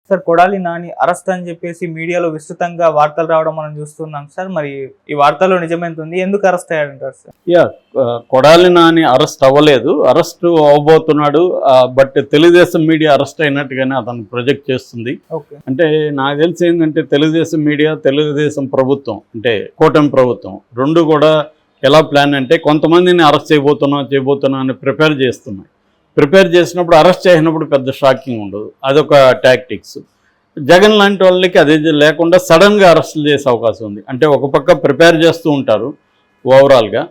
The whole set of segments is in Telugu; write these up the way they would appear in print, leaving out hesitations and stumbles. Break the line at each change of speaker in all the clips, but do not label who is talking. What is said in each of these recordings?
సార్ కొడాలి నాని అరెస్ట్ అని చెప్పేసి మీడియాలో విస్తృతంగా వార్తలు రావడం మనం చూస్తున్నాం సార్. మరి ఈ వార్తల్లో నిజమెంత ఉంది? ఎందుకు అరెస్ట్ అయ్యాడంటారు సార్?
కొడాలి నాని అరెస్ట్ అవ్వలేదు, అరెస్ట్ అవ్వబోతున్నాడు. బట్ తెలుగుదేశం మీడియా అరెస్ట్ అయినట్టుగానే అతను ప్రొజెక్ట్ చేస్తుంది. అంటే నాకు తెలిసి ఏంటంటే తెలుగుదేశం మీడియా, తెలుగుదేశం ప్రభుత్వం అంటే కూటమి ప్రభుత్వం రెండు కూడా ఎలా ప్లాన్ అంటే కొంతమందిని అరెస్ట్ చేయబోతున్నా అని ప్రిపేర్ చేస్తున్నాయి. ప్రిపేర్ చేసినప్పుడు అరెస్ట్ చేసినప్పుడు పెద్ద షాకింగ్ ఉండదు, అదొక టాక్టిక్స్. జగన్ లాంటి వాళ్ళకి అది లేకుండా సడన్గా అరెస్టులు చేసే అవకాశం ఉంది. అంటే ఒక పక్క ప్రిపేర్ చేస్తూ ఉంటారు ఓవరాల్గా,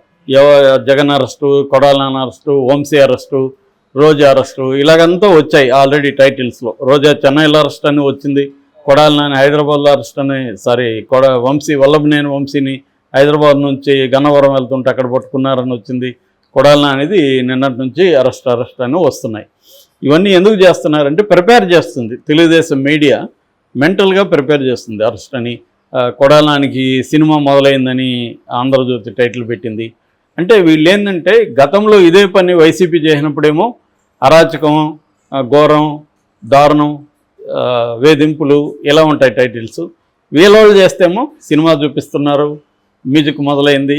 Jagan arrest, Kodali Nani arrest, Vamsi arrest, Roja arrest, ఇలాగంతా వచ్చాయి ఆల్రెడీ టైటిల్స్లో. రోజా చెన్నైలో అరెస్ట్ అని వచ్చింది, కొడాలి నాని హైదరాబాద్లో అరెస్ట్ అని, వంశీ వల్లభనేని వంశీని హైదరాబాద్ నుంచి గన్నవరం వెళ్తుంటే అక్కడ పట్టుకున్నారని వచ్చింది. కొడాలి అనేది నిన్నటి నుంచి అరెస్ట్ అని వస్తున్నాయి. ఇవన్నీ ఎందుకు చేస్తున్నారంటే ప్రిపేర్ చేస్తుంది తెలుగుదేశం మీడియా, మెంటల్గా ప్రిపేర్ చేస్తుంది అరెస్ట్ అని. కొడాలి నానికి సినిమా మొదలైందని ఆంధ్రజ్యోతి టైటిల్ పెట్టింది. అంటే వీళ్ళు ఏంటంటే గతంలో ఇదే పని వైసీపీ చేసినప్పుడేమో అరాచకం, ఘోరం, దారుణం, వేధింపులు ఇలా ఉంటాయి టైటిల్స్. వీళ్ళు చేస్తేమో సినిమా చూపిస్తున్నారు, మ్యూజిక్ మొదలైంది,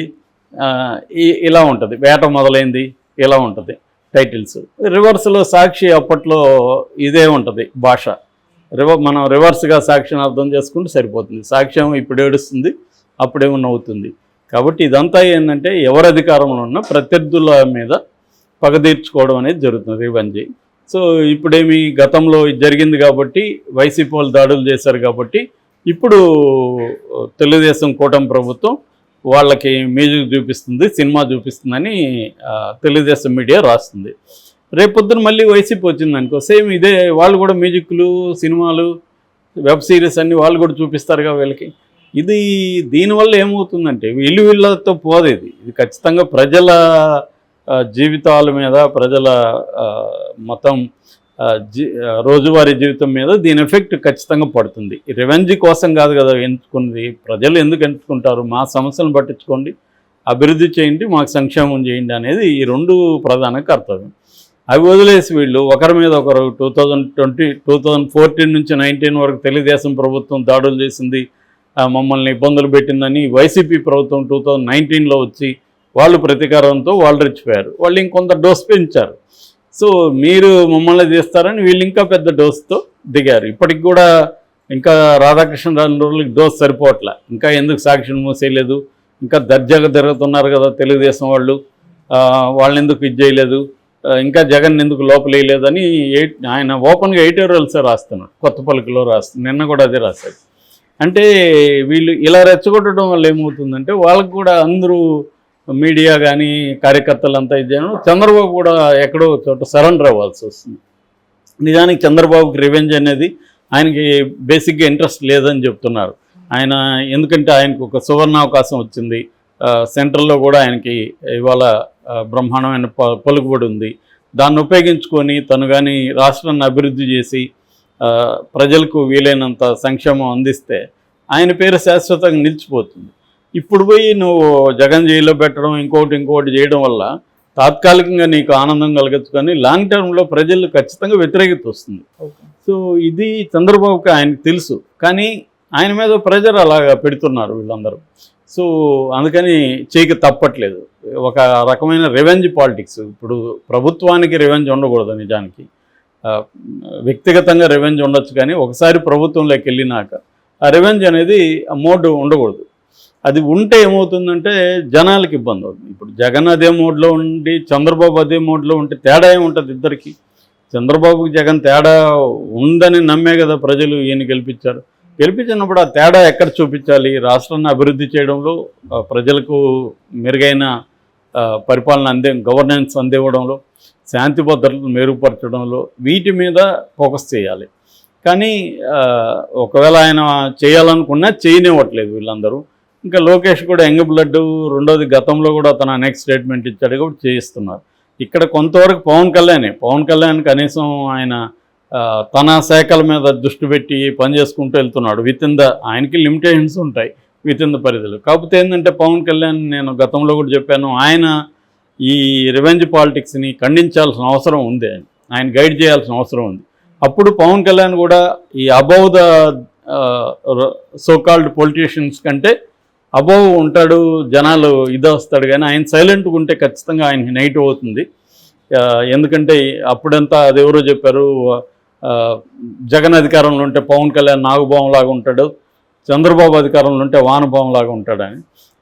ఇలా ఉంటుంది, వేట మొదలైంది, ఇలా ఉంటుంది టైటిల్స్. రివర్స్లో సాక్షి అప్పట్లో ఇదే ఉంటుంది భాష. మనం రివర్స్గా సాక్షిని అర్థం చేసుకుంటే సరిపోతుంది. సాక్ష్యం ఇప్పుడు ఏడుస్తుంది, అప్పుడేమో నవ్వుతుంది. కాబట్టి ఇదంతా ఏంటంటే ఎవరు అధికారంలో ఉన్న ప్రత్యర్థుల మీద పగ తీర్చుకోవడం అనేది జరుగుతుంది, రివెంజ్. సో ఇప్పుడేమి గతంలో జరిగింది కాబట్టి వైసీపీ వాళ్ళు దాడులు చేశారు కాబట్టి ఇప్పుడు తెలుగుదేశం కూటమి ప్రభుత్వం వాళ్ళకి మ్యూజిక్ చూపిస్తుంది, సినిమా చూపిస్తుందని తెలుగుదేశం మీడియా రాస్తుంది. రేపొద్దున మళ్ళీ వైసీపీ వచ్చింది అనుకో, సేమ్ ఇదే, వాళ్ళు కూడా మ్యూజిక్లు, సినిమాలు, వెబ్ సిరీస్ అన్నీ వాళ్ళు కూడా చూపిస్తారుగా వీళ్ళకి. దీనివల్ల ఏమవుతుందంటే వీళ్ళతో పోదేది. ఇది ఖచ్చితంగా ప్రజల జీవితాల మీద, ప్రజల మొత్తం రోజువారీ జీవితం మీద దీని ఎఫెక్ట్ ఖచ్చితంగా పడుతుంది. రివెంజ్ కోసం కాదు కదా ఎంచుకున్నది. ప్రజలు ఎందుకు ఎంచుకుంటారు? మా సమస్యలను పట్టించుకోండి, అభివృద్ధి చేయండి, మాకు సంక్షేమం చేయండి అనేది ఈ రెండు ప్రధాన కర్తవ్యం. అవి వదిలేసి వీళ్ళు ఒకరి మీద ఒకరు 2014 నుంచి 19 వరకు తెలుగుదేశం ప్రభుత్వం దాడులు చేసింది, మమ్మల్ని ఇబ్బందులు పెట్టిందని వైసీపీ ప్రభుత్వం 2019లో వచ్చి వాళ్ళు ప్రతీకారంతో వాళ్ళు రెచ్చిపోయారు. వాళ్ళు ఇంకొంత డోస్ పెంచారు. సో మీరు మమ్మల్ని చేస్తారని వీళ్ళు ఇంకా పెద్ద డోస్తో దిగారు. ఇప్పటికి కూడా ఇంకా రాధాకృష్ణరాజుకి డోస్ సరిపోవట్లే. ఇంకా ఎందుకు సాక్షిని మూసేయలేదు, ఇంకా దర్జాగా తిరుగుతున్నారు కదా తెలుగుదేశం వాళ్ళు, వాళ్ళని ఎందుకు ఇది చేయలేదు, ఇంకా జగన్ ఎందుకు లోపలేయలేదని ఆయన ఓపెన్గా ఎడిటోరియల్సే రాస్తున్నాడు, కొత్త పలుకులో నిన్న కూడా అదే రాశాడు. అంటే వీళ్ళు ఇలా రెచ్చగొట్టడం వల్ల ఏమవుతుందంటే వాళ్ళకు కూడా అందరూ మీడియా కానీ కార్యకర్తలంతా ఇదేనో చంద్రబాబు కూడా ఎక్కడో చోట సరెండర్ అవ్వాల్సి వస్తుంది. నిజానికి చంద్రబాబుకి రివెంజ్ అనేది ఆయనకి బేసిక్గా ఇంట్రెస్ట్ లేదని చెప్తున్నారు ఆయన. ఎందుకంటే ఆయనకు ఒక సువర్ణావకాశం వచ్చింది, సెంట్రల్లో కూడా ఆయనకి ఇవాళ బ్రహ్మాండమైన పలుకుబడి ఉంది. దాన్ని ఉపయోగించుకొని తను కానీ రాష్ట్రాన్ని అభివృద్ధి చేసి ప్రజలకు వీలైనంత సంక్షేమం అందిస్తే ఆయన పేరు శాశ్వతంగా నిలిచిపోతుంది. ఇప్పుడు పోయి నువ్వు జగన్ జైల్లో పెట్టడం, ఇంకోటి చేయడం వల్ల తాత్కాలికంగా నీకు ఆనందం కలగచ్చు, కానీ లాంగ్ టర్మ్లో ప్రజలు ఖచ్చితంగా వ్యతిరేకత వస్తుంది. సో ఇది చంద్రబాబుకి ఆయనకు తెలుసు, కానీ ఆయన మీద ప్రెజర్ అలాగా పెడుతున్నారు వీళ్ళందరూ. సో అందుకని చేయక తప్పట్లేదు. ఒక రకమైన రివెంజ్ పాలిటిక్స్. ఇప్పుడు ప్రభుత్వానికి రివెంజ్ ఉండకూడదు, నిజానికి వ్యక్తిగతంగా రివెంజ్ ఉండొచ్చు, కానీ ఒకసారి ప్రభుత్వంలోకి వెళ్ళినాక ఆ రివెంజ్ అనేది మోడ్ ఉండకూడదు. అది ఉంటే ఏమవుతుందంటే జనాలకి ఇబ్బంది అవుతుంది. ఇప్పుడు జగన్ అదే మోడ్లో ఉండి చంద్రబాబు అదే మోడ్లో ఉంటే తేడా ఏముంటుంది ఇద్దరికి? చంద్రబాబుకి జగన్ తేడా ఉందని నమ్మే కదా ప్రజలు ఈయన గెలిపించినప్పుడు ఆ తేడా ఎక్కడ చూపించాలి? రాష్ట్రాన్ని అభివృద్ధి చేయడంలో, ప్రజలకు మెరుగైన పరిపాలన గవర్నెన్స్ అందివ్వడంలో, శాంతి భద్రతలు మెరుగుపరచడంలో, వీటి మీద ఫోకస్ చేయాలి. కానీ ఒకవేళ ఆయన చేయాలనుకున్నా చేయనివ్వట్లేదు వీళ్ళందరూ. ఇంకా లోకేష్ కూడా యంగ్ బ్లడ్, రెండోది గతంలో కూడా తన నెక్స్ట్ స్టేట్మెంట్ ఇచ్చాడు కూడా చేయిస్తున్నారు. ఇక్కడ కొంతవరకు పవన్ కళ్యాణ్ కనీసం ఆయన తన శాఖల మీద దృష్టి పెట్టి పని చేసుకుంటూ వెళ్తున్నాడు. ఆయనకి లిమిటేషన్స్ ఉంటాయి విత్ ఇన్ ద పరిధిలో. కాకపోతే ఏంటంటే పవన్ కళ్యాణ్, నేను గతంలో కూడా చెప్పాను, ఆయన ఈ రివెంజ్ పాలిటిక్స్ని ఖండించాల్సిన అవసరం ఉంది, ఆయన గైడ్ చేయాల్సిన అవసరం ఉంది. అప్పుడు పవన్ కళ్యాణ్ కూడా ఈ అబౌవ్ ద సోకాల్డ్ పొలిటీషియన్స్ కంటే అబౌవ్ ఉంటాడు, జనాలు వస్తాడు. కానీ ఆయన సైలెంట్గా ఉంటే ఖచ్చితంగా ఆయనకి నెగిటివ్ అవుతుంది. ఎందుకంటే అప్పుడంతా అదెవరో చెప్పారు, జగన్ అధికారంలో ఉంటే పవన్ కళ్యాణ్ నాగుభావంలాగా ఉంటాడు, చంద్రబాబు అధికారంలో ఉంటే వానభావంలాగా ఉంటాడని.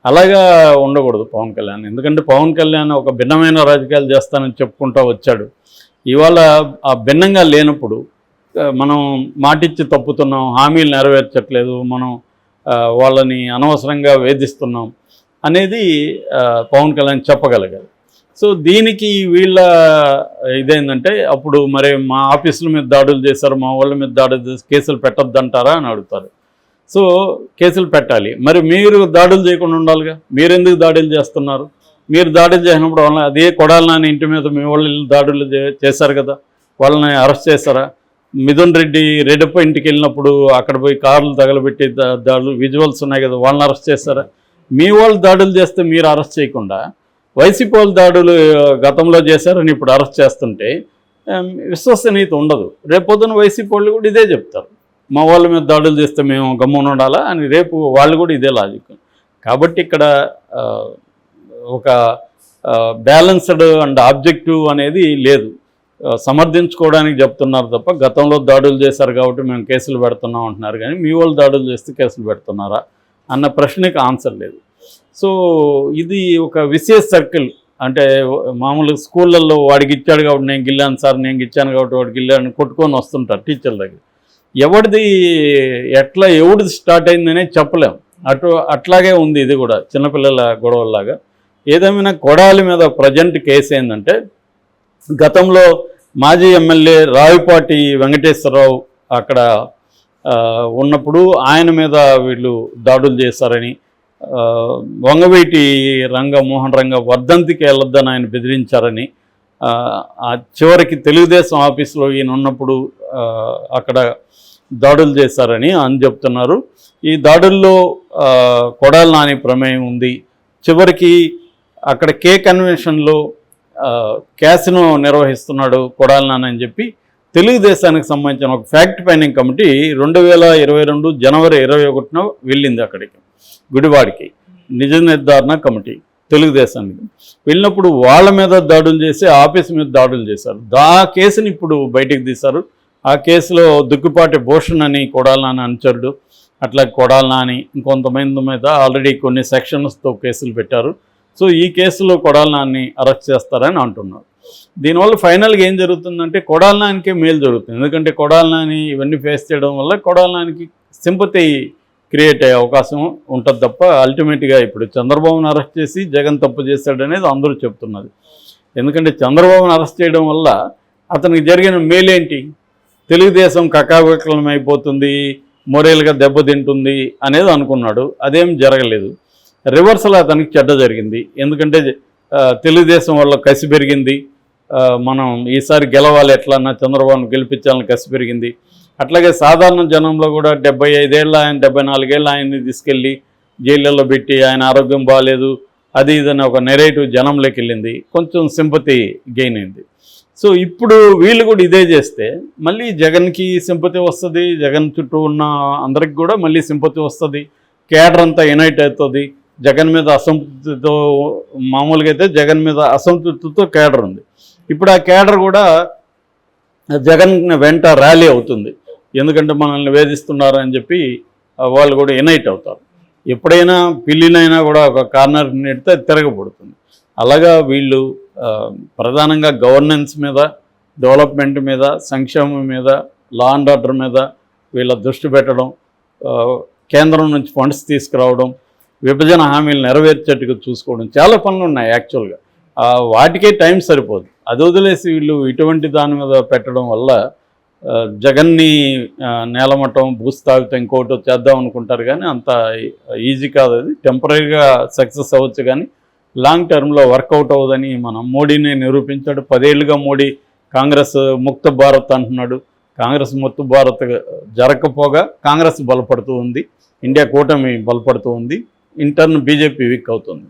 అలాగా ఉండకూడదు పవన్ కళ్యాణ్. ఎందుకంటే పవన్ కళ్యాణ్ ఒక భిన్నమైన రాజకీయాలు చేస్తానని చెప్పుకుంటూ వచ్చాడు. ఇవాళ ఆ భిన్నంగా లేనప్పుడు మనం మాటిచ్చి తప్పుతున్నాం, హామీలు నెరవేర్చట్లేదు, మనం వాళ్ళని అనవసరంగా వేధిస్తున్నాం అనేది పవన్ కళ్యాణ్ చెప్పగలగాలి. సో దీనికి వీళ్ళ ఇదేంటంటే అప్పుడు మరి మా ఆఫీసుల మీద దాడులు చేశారు, మా వాళ్ళ మీద దాడులు చేసి కేసులు పెట్టొద్దంటారా అని అడుగుతారు. సో కేసులు పెట్టాలి, మరి మీరు దాడులు చేయకుండా ఉండాలిగా. మీరు ఎందుకు దాడులు చేస్తున్నారు? మీరు దాడులు చేసినప్పుడు వాళ్ళని అదే కొడాలి నాని ఇంటి మీద మీ వాళ్ళు దాడులు చేశారు కదా, వాళ్ళని అరెస్ట్ చేశారా? మిథున్ రెడ్డి రెడ్డప్ప ఇంటికి వెళ్ళినప్పుడు అక్కడ పోయి కార్లు తగలబెట్టి దాడులు విజువల్స్ ఉన్నాయి కదా, వాళ్ళని అరెస్ట్ చేశారా? మీ వాళ్ళు దాడులు చేస్తే మీరు అరెస్ట్ చేయకుండా వైసీపీ వాళ్ళు దాడులు గతంలో చేశారని ఇప్పుడు అరెస్ట్ చేస్తుంటే విశ్వసనీయత ఉండదు. రేపొద్దున వైసీపీ వాళ్ళు కూడా ఇదే చెప్తారు, మా వాళ్ళ మీద దాడులు చేస్తే మేము గమ్మున ఉండాలా అని రేపు వాళ్ళు కూడా ఇదే లాజిక్. కాబట్టి ఇక్కడ ఒక బ్యాలెన్స్డ్ అండ్ ఆబ్జెక్టివ్ అనేది లేదు. సమర్థించుకోవడానికి చెప్తున్నారు తప్ప గతంలో దాడులు చేశారు కాబట్టి మేము కేసులు పెడుతున్నాం అంటున్నారు, కానీ మీ వాళ్ళు దాడులు చేస్తే కేసులు పెడుతున్నారా అన్న ప్రశ్నకి ఆన్సర్ లేదు. సో ఇది ఒక విశేష సర్కిల్. అంటే మామూలుగా స్కూళ్ళల్లో వాడికి ఇచ్చాడు కాబట్టి నేను గిల్లాను సార్, నేను ఇచ్చాను కాబట్టి వాడికి గిల్లాను కొట్టుకొని వస్తుంటారు టీచర్ల దగ్గర. ఎవరిది ఎవరిది స్టార్ట్ అయిందనే చెప్పలేం. అట్లాగే ఉంది ఇది కూడా చిన్నపిల్లల గొడవల్లాగా. ఏదేమైనా కొడాలి మీద ప్రజెంట్ కేసు ఏంటంటే, గతంలో మాజీ ఎమ్మెల్యే రావిపాటి వెంకటేశ్వరరావు అక్కడ ఉన్నప్పుడు ఆయన మీద వీళ్ళు దాడులు చేశారని, వంగవీటి మోహన్ రంగ వర్ధంతికి వెళ్ళొద్దని ఆయన బెదిరించారని, చివరికి తెలుగుదేశం ఆఫీసులో ఈయన ఉన్నప్పుడు అక్కడ దాడులు చేశారని అని చెప్తున్నారు. ఈ దాడుల్లో కొడాలి నాని ప్రమేయం ఉంది. చివరికి అక్కడ కే కన్వెన్షన్లో క్యాసినో నిర్వహిస్తున్నాడు కొడాలి నాని అని చెప్పి తెలుగుదేశానికి సంబంధించిన ఒక ఫ్యాక్ట్ ఫైండింగ్ కమిటీ 2022 జనవరి 21న వెళ్ళింది అక్కడికి, గుడివాడికి. నిజ నిర్ధారణ కమిటీ తెలుగుదేశానికి వెళ్ళినప్పుడు వాళ్ళ మీద దాడులు చేసి ఆఫీస్ మీద దాడులు చేశారు. ఆ కేసుని ఇప్పుడు బయటికి తీశారు. ఆ కేసులో దుక్కుపాటి భూషణ్ అని కొడాలి నాని అనుచరుడు, అట్లా కొడాలి నాని ఇంకొంతమంది మీద ఆల్రెడీ కొన్ని సెక్షన్స్తో కేసులు పెట్టారు. సో ఈ కేసులో కొడాలి నాని అరెస్ట్ చేస్తారని అంటున్నారు. దీనివల్ల ఫైనల్గా ఏం జరుగుతుందంటే కొడాలి నానికే మేలు జరుగుతుంది. ఎందుకంటే కొడాలి నాని ఇవన్నీ ఫేస్ చేయడం వల్ల కొడాలి నానికి సింపతి క్రియేట్ అయ్యే అవకాశం ఉంటుంది తప్ప అల్టిమేట్గా ఇప్పుడు చంద్రబాబును అరెస్ట్ చేసి జగన్ తప్పు చేశాడనేది అందరూ చెప్తున్నది. ఎందుకంటే చంద్రబాబును అరెస్ట్ చేయడం వల్ల అతనికి జరిగిన మేలేంటి? తెలుగుదేశం కకావికలం అయిపోతుంది, మొరేల్గా దెబ్బతింటుంది అనేది అనుకున్నాడు. అదేం జరగలేదు. రివర్సల్ అతనికి చెడ్డ జరిగింది. ఎందుకంటే తెలుగుదేశం వల్ల కసి పెరిగింది, మనం ఈసారి గెలవాలి, ఎట్లన్నా చంద్రబాబును గెలిపించాలని కసి పెరిగింది. అట్లాగే సాధారణ జనంలో కూడా 75 ఏళ్ళ ఆయన 74 ఏళ్ళ ఆయన్ని తీసుకెళ్ళి జైళ్ళల్లో పెట్టి ఆయన ఆరోగ్యం బాగాలేదు అది ఇదని ఒక నెరేటివ్ జనంలోకి వెళ్ళింది, కొంచెం సింపతి గెయిన్ అయింది. సో ఇప్పుడు వీళ్ళు కూడా ఇదే చేస్తే మళ్ళీ జగన్కి సింపతి వస్తుంది, జగన్ చుట్టూ ఉన్న అందరికి కూడా మళ్ళీ సింపతి వస్తుంది, కేడర్ అంతా యునైట్ అవుతుంది. జగన్ మీద అసంతృప్తితో, మామూలుగా అయితే జగన్ మీద అసంతృప్తితో కేడర్ ఉంది. ఇప్పుడు ఆ కేడర్ కూడా జగన్ వెంట ర్యాలీ అవుతుంది. ఎందుకంటే మనల్ని వేధిస్తున్నారు అని చెప్పి వాళ్ళు కూడా యునైట్ అవుతారు. ఎప్పుడైనా పిల్లినైనా కూడా ఒక కార్నర్ నెడితే తిరగబడుతుంది. అలాగా వీళ్ళు ప్రధానంగా గవర్నెన్స్ మీద, డెవలప్మెంట్ మీద, సంక్షేమం మీద, లా అండ్ ఆర్డర్ మీద వీళ్ళ దృష్టి పెట్టడం, కేంద్రం నుంచి ఫండ్స్ తీసుకురావడం, విభజన హామీలు నెరవేర్చేట్టుగా చూసుకోవడం, చాలా పనులు ఉన్నాయి యాక్చువల్గా. వాటికే టైం సరిపోదు. అది వదిలేసి వీళ్ళు ఇటువంటి దాని మీద పెట్టడం వల్ల జగన్ని నేలమట్టం, భూస్థాపితం ఇంకోటి చేద్దాం అనుకుంటారు. కానీ అంత ఈజీ కాదు. అది టెంపరీగా సక్సెస్ అవ్వచ్చు కానీ లాంగ్ టర్మ్లో వర్కౌట్ అవ్వదని మనం మోడీని నిరూపించాడు. 10 ఏళ్ళుగా మోడీ కాంగ్రెస్ ముక్త భారత్ అంటున్నాడు. కాంగ్రెస్ ముక్త భారత్ జరగకపోగా కాంగ్రెస్ బలపడుతూ ఉంది, ఇండియా కూటమి బలపడుతూ ఉంది, ఇంటర్న్ బీజేపీ వీక్ అవుతుంది.